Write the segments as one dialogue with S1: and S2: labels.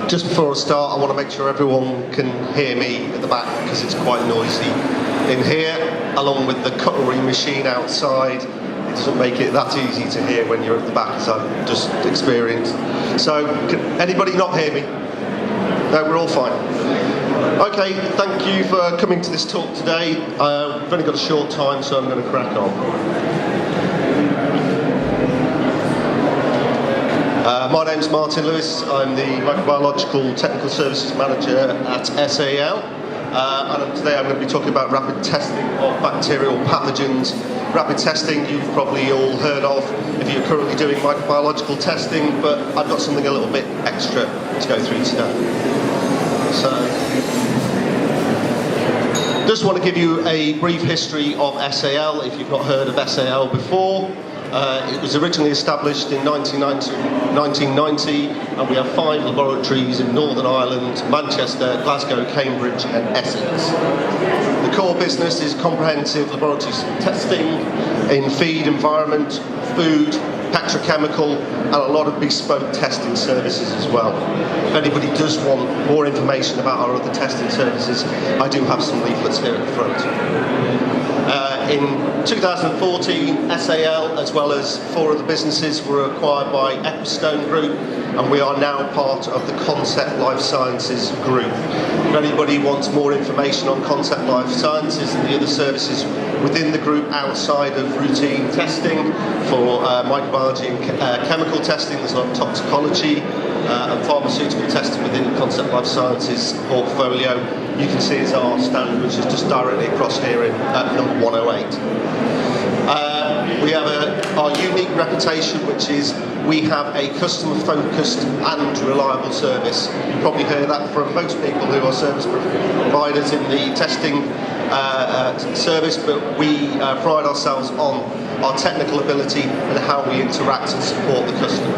S1: Just before I start, I want to make sure everyone can hear me at the back because it's quite noisy in here, along with the cutlery machine outside. It doesn't make it that easy to hear when you're at the back, as I've just experienced. So, can anybody not hear me? No, we're all fine. Okay, thank you for coming to this talk today. We've only got a short time, so I'm going to crack on. My name's Martin Lewis. I'm the Microbiological Technical Services Manager at SAL. And today I'm going to be talking about rapid testing of bacterial pathogens. Rapid testing you've probably all heard of if you're currently doing microbiological testing, but I've got something a little bit extra to go through today. So, just want to give you a brief history of SAL if you've not heard of SAL before. It was originally established in 1990, and we have 5 laboratories in Northern Ireland, Manchester, Glasgow, Cambridge and Essex. The core business is comprehensive laboratory testing in feed, environment, food, petrochemical, and a lot of bespoke testing services as well. If anybody does want more information about our other testing services, I do have some leaflets here at the front. In 2014, SAL, as well as 4 other businesses, were acquired by Epistone Group, and we are now part of the Concept Life Sciences Group. If anybody wants more information on Concept Life Sciences and the other services within the group outside of routine testing for microbiology and chemical testing, there's a lot of toxicology and pharmaceutical testing within Concept Life Sciences portfolio. You can see it's our stand, which is just directly across here in number 108. We have our unique reputation, which is we have a customer-focused and reliable service. You probably hear that from most people who are service providers in the testing service, but we pride ourselves on our technical ability and how we interact and support the customer.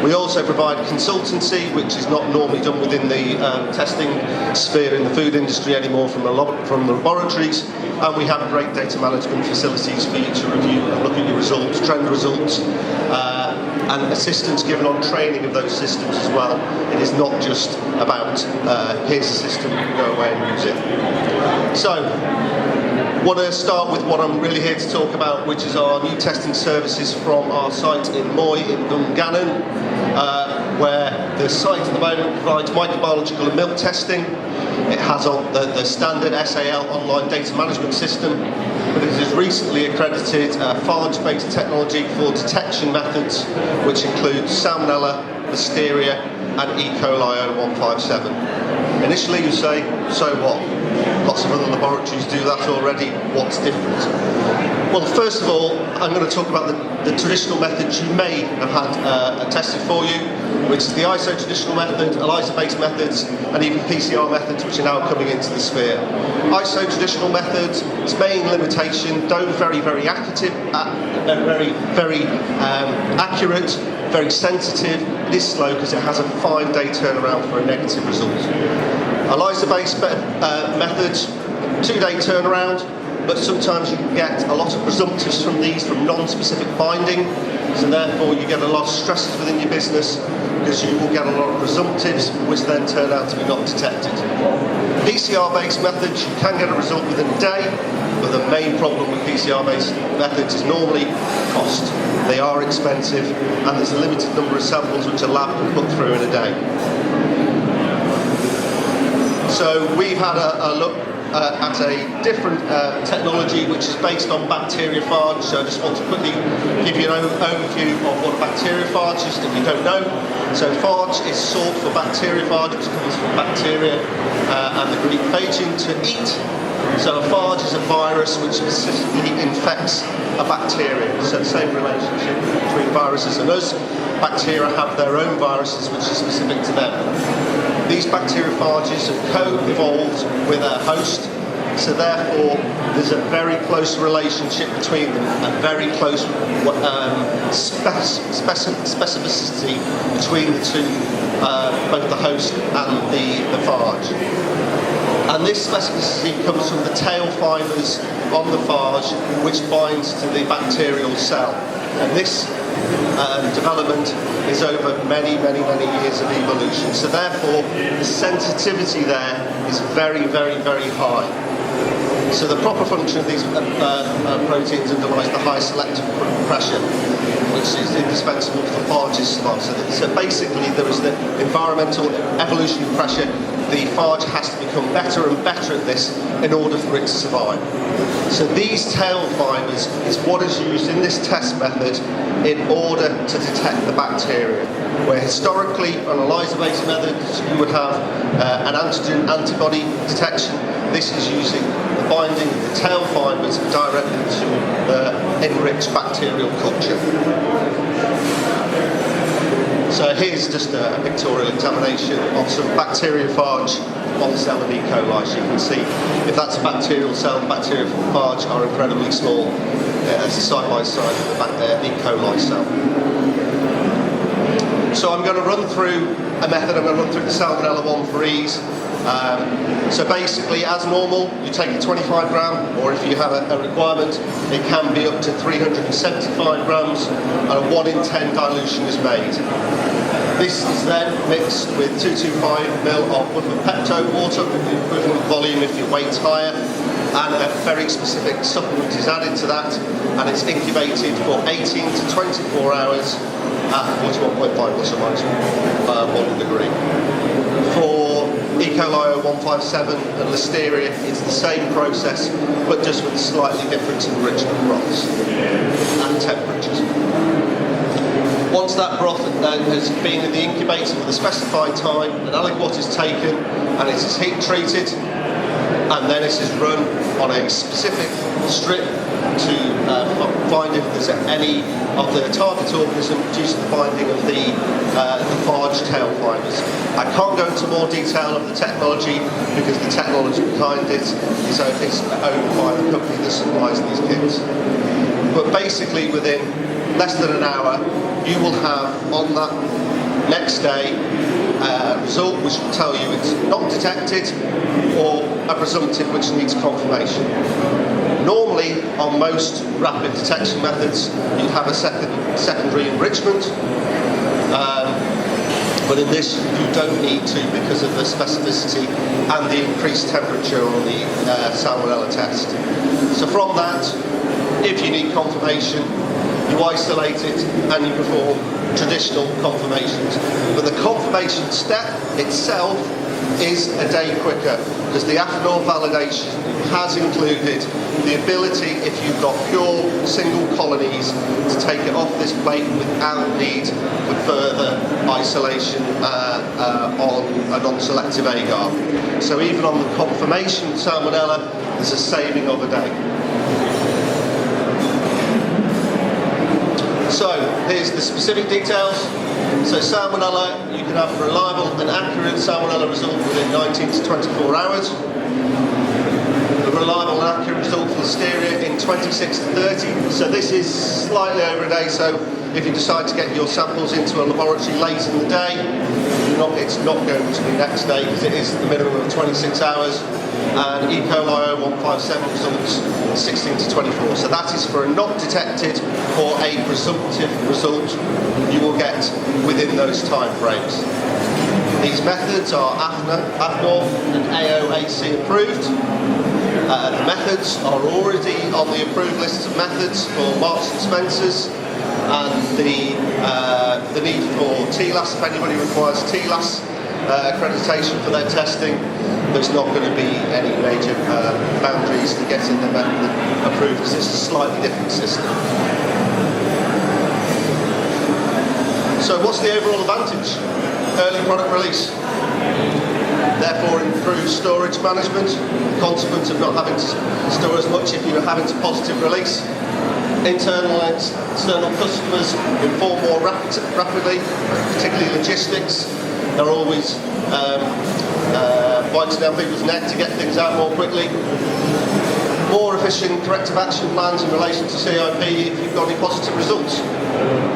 S1: We also provide consultancy, which is not normally done within the testing sphere in the food industry anymore from the laboratories, and we have great data management facilities for you to review and look at your results, trend results, and assistance given on training of those systems as well. It is not just about here's the system, go away and use it. So, want to start with what I'm really here to talk about, which is our new testing services from our site in Moy in Dungannon, where the site at the moment provides microbiological and milk testing. It has on the standard SAL online data management system, but it has recently accredited phage-based technology for detection methods, which includes Salmonella, Listeria and E. coli 0157. Initially you say, so what? Lots of other laboratories do that already, what's different? Well, first of all, I'm going to talk about the traditional methods you may have had tested for you, which is the ISO traditional method, ELISA-based methods, and even PCR methods, which are now coming into the sphere. ISO traditional methods, its main limitation, though very, very accurate, very sensitive, it is slow because it has a 5-day turnaround for a negative result. ELISA-based methods, 2-day turnaround, but sometimes you can get a lot of presumptives from these from non-specific binding, so therefore you get a lot of stresses within your business because you will get a lot of presumptives which then turn out to be not detected. PCR-based methods, you can get a result within a day, but the main problem with PCR-based methods is normally cost. They are expensive, and there's a limited number of samples which a lab can put through in a day. So we've had a look at a different technology which is based on bacteriophage. So I just want to quickly give you an overview of what a bacteriophage is if you don't know. So phage is short for bacteriophage, which comes from bacteria and the Greek phagein, to eat. So a phage is a virus which specifically infects a bacteria. So the same relationship between viruses and us. Bacteria have their own viruses which are specific to them. These bacteriophages have co-evolved with their host, so therefore there's a very close relationship between them, a very close specificity between the two, both the host and the phage. And this specificity comes from the tail fibres on the phage, which binds to the bacterial cell. And this development is over many, many, many years of evolution. So therefore, the sensitivity there is very, very, very high. So the proper function of these proteins underlies the high selective pressure, which is indispensable for phages survival. So basically, there is the environmental evolutionary pressure. The phage has to become better and better at this in order for it to survive. So these tail fibres is what is used in this test method in order to detect the bacteria. Where historically, on a ELISA-based method, you would have an antigen-antibody detection. This is using the binding of the tail fibres directly to the enriched bacterial culture. So here's just a pictorial examination of some bacteriophage on the cell of E. coli. So you can see if that's a bacterial cell, the bacteriophage are incredibly small as a side by side of the E. coli cell. So I'm going to run through a method. I'm going to run through the Salmonella 1 for ease. So basically, as normal, you take a 25 gram, or if you have a requirement, it can be up to 375 grams, and a 1 in 10 dilution is made. This is then mixed with 225 ml of Buffer Pepto water, the equivalent volume if your weight's higher, and a very specific supplement is added to that, and it's incubated for 18 to 24 hours at 41.5 plus or minus 1 degree. For E. coli 157 and Listeria, it's the same process, but just with slightly different enrichment broths and temperatures. Once that broth has been in the incubator for the specified time, an aliquot is taken and it is heat treated, and then it is run on a specific strip to find if there's any of the target organism due to the binding of the phage tail fibres. I can't go into more detail of the technology because the technology behind it is owned by the company that supplies these kits. But basically within less than an hour you will have on that next day a result which will tell you it's not detected or a presumptive which needs confirmation. Normally, on most rapid detection methods, you'd have a secondary enrichment, but in this you don't need to because of the specificity and the increased temperature on the Salmonella test. So from that, if you need confirmation, you isolate it and you perform traditional confirmations. But the confirmation step itself is a day quicker because the Afnor validation has included the ability, if you've got pure single colonies, to take it off this plate without need for further isolation on a non-selective agar. So even on the confirmation Salmonella, there's a saving of a day. So here's the specific details. So Salmonella, you can have a reliable and accurate Salmonella result within 19 to 24 hours. A reliable and accurate result for Listeria in 26 to 30. So this is slightly over a day. So if you decide to get your samples into a laboratory late in the day, it's not going to be next day because it is the minimum of 26 hours. And E. coli 157 results 16 to 24. So that is for a not detected or a presumptive result you will get within those time frames. These methods are Afnor and AOAC approved. The methods are already on the approved list of methods for Marks and Spencer's, and the need for TLAS, if anybody requires TLAS accreditation for their testing, there's not going to be any major boundaries to getting the method approved because it's a slightly different system. So what's the overall advantage? Early product release. Therefore improved storage management, consequence of not having to store as much if you are having to positive release. Internal and external customers inform more rapidly, particularly logistics. They're always biting down people's neck to get things out more quickly. More efficient corrective action plans in relation to CIP if you've got any positive results.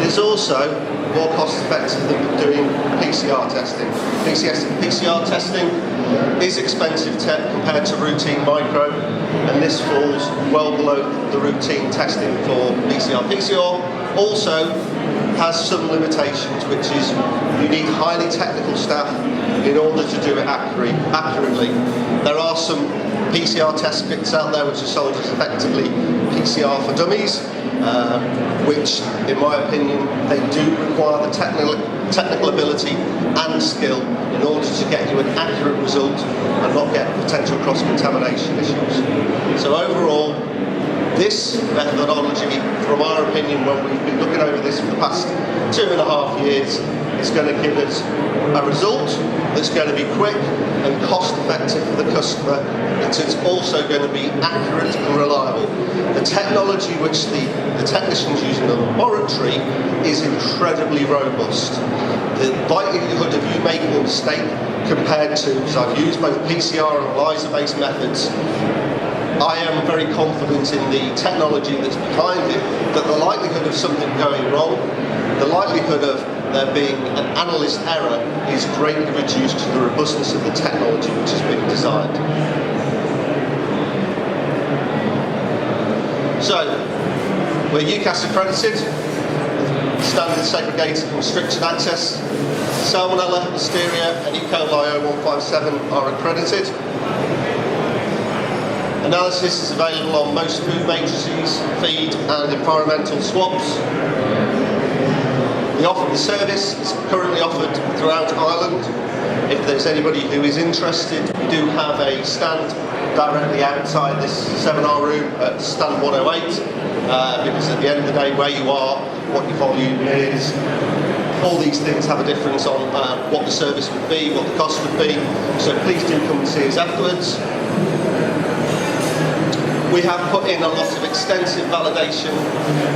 S1: It is also more cost effective than doing PCR testing. PCR testing is expensive compared to routine micro, and this falls well below the routine testing for PCR. PCR also has some limitations, which is you need highly technical staff in order to do it accurately. There are some PCR test kits out there which are sold as effectively PCR for dummies, which, in my opinion, they do require the technical ability and skill in order to get you an accurate result and not get potential cross-contamination issues. So overall, this methodology, from our opinion, when we've been looking over this for the past 2.5 years, is going to give us a result that's going to be quick and cost effective for the customer. It is also going to be accurate and reliable. The technology which the technicians use in the laboratory is incredibly robust. The likelihood of you making a mistake compared to, so I've used both PCR and ELISA-based methods, I am very confident in the technology that's behind it, that the likelihood of something going wrong, the likelihood of there being an analyst error is greatly reduced to the robustness of the technology which has been designed. So, we're UCAS accredited, standard segregated and restricted access. Salmonella, Listeria and E. coli 0157 are accredited. Analysis is available on most food matrices, feed and environmental swabs. The service is currently offered throughout Ireland. If there's anybody who is interested, we do have a stand directly outside this seminar room at stand 108, because at the end of the day, where you are, what your volume is, all these things have a difference on what the service would be, what the cost would be. So please do come and see us afterwards. We have put in a lot of extensive validation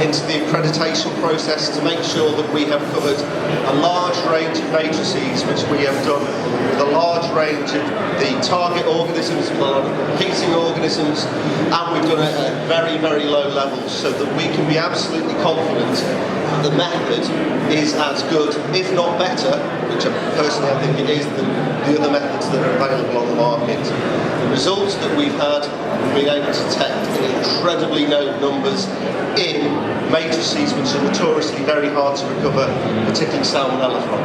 S1: into the accreditation process to make sure that we have covered a large range of matrices, which we have done with a large range of the target organisms, competing organisms, and we've done it at very, very low levels so that we can be absolutely confident that the method is as good, if not better, which personally I think it is, than the other methods that are available on the market. The results that we've had, we've been able to detect in incredibly low numbers in matrices which are notoriously very hard to recover, particularly salmonella from.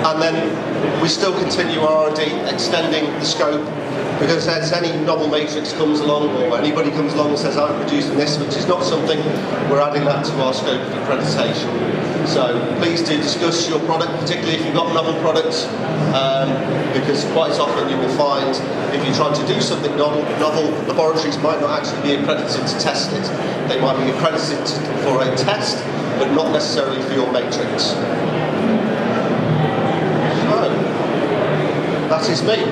S1: And then we still continue our R&D, extending the scope, because as any novel matrix comes along, or anybody comes along and says, I'm producing this, which is not something, we're adding that to our scope of accreditation. So please do discuss your product, particularly if you've got novel products, because quite often you will find if you're trying to do something novel, laboratories might not actually be accredited to test it. They might be accredited for a test, but not necessarily for your matrix. So, that is me.